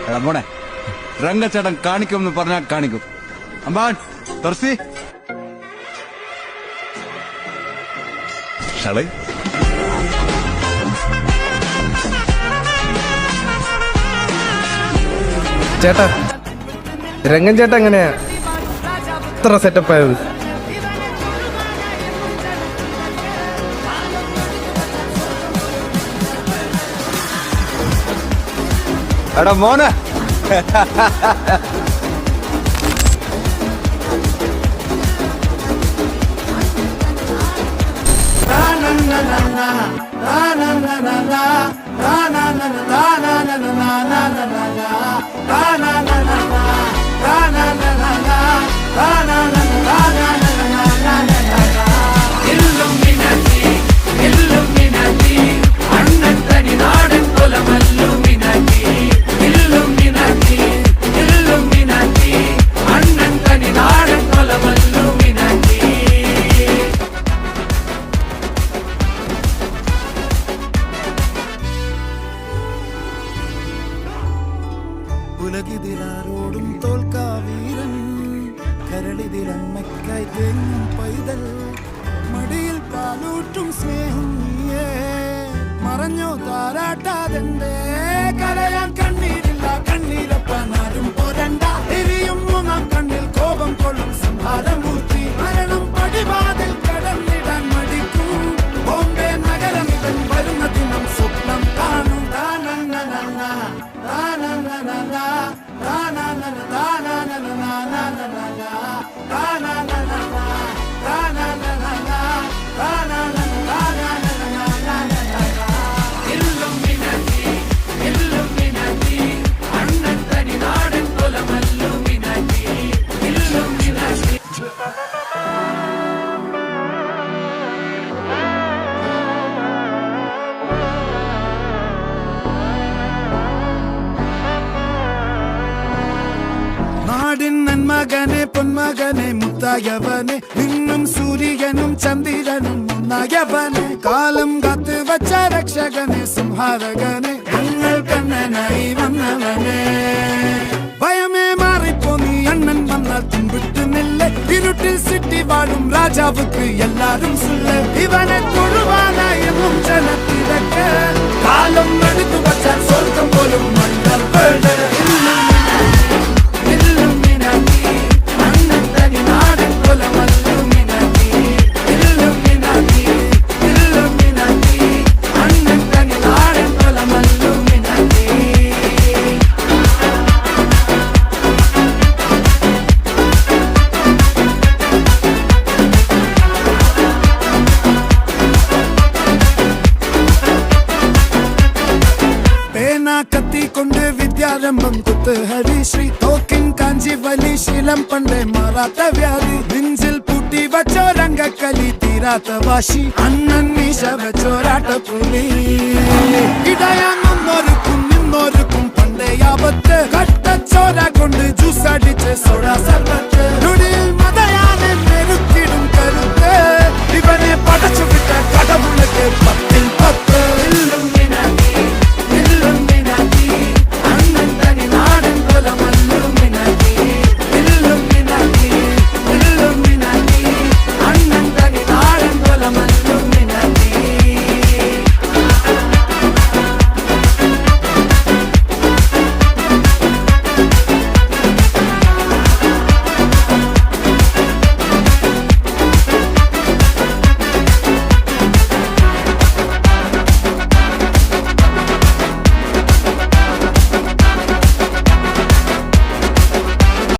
എടാ മോനെ, രംഗച്ചേട്ടൻ കാണിക്കുമെന്ന് പറഞ്ഞാൽ കാണിക്കും. അമ്പാൻ തുറസി ഷളൈ ചേട്ടാ, രംഗൻ ചേട്ടാ എങ്ങനെയാ ഇത്ര സെറ്റപ്പ് ആയത്? എടാ മോനെ, ഉലകിതിലാരോടും തോൽക്കാവീരൻ കരളിതിലമ്മയ്ക്കായി തേങ്ങും പൈതൽ മടിയിൽ പാലൂട്ടും സ്നേഹം നീയേ മറഞ്ഞോ താരാട്ടാതെന്തേ കരയാൻ കണ്ണീരില്ല കണ്ണീരപ്പനാരും പോരണ്ട എരിയും മൂന്നാം കണ്ണിൽ കോപം കൊള്ളും സംഹാരമൂർത്തി മരണം പടിവാതിൽ കടന്നിടാൻ മടിക്കും ബോംബെ നഗരമിതൻ വരുന്ന ദിനം സ്വപ്നം കാണും നാടിൻ നന്മകനെ പൊന്മകനെ മുത്തായവനെ നിന്നും സൂര്യനും ചന്ദ്രനും ഒന്നായവനെ കാലം കാത്ത് വച്ച രക്ഷകനെ സംഹാരകനെ ഞങ്ങൾ കണ്ണനായി വന്നവനെ ഭയമേ മാറിപ്പോ നീ അണ്ണൻ വന്നാൽ തുമ്പിട്ടുന്നില്ല ഇരുട്ടിൽ സിറ്റി വാഴും രാജാവുക്ക് എല്ലാരും സുല്ല ഇവനെ തൊഴുവാനായും ജനത്തിരക്ക് കാലം എടുത്തു വച്ചാൽ സ്വർഗം പോലും മണ്ഡൽ കത്തിക്കൊണ്ട് വിദ്യാരംഭം കുത്ത് ഹരിശ്രീ തോക്കിൻ കാഞ്ചി വലി ശീലം പണ്ടേ മാറാത്ത വ്യാധി നെഞ്ചിൽ പൂട്ടി വച്ചോ രംഗക്കലി തീരാത്ത വാശി അണ്ണൻ മീശ വെച്ചോരാട്ട പുലി ഇടയാങ്ങൊന്നൊരുക്കും നിന്നൊരുക്കും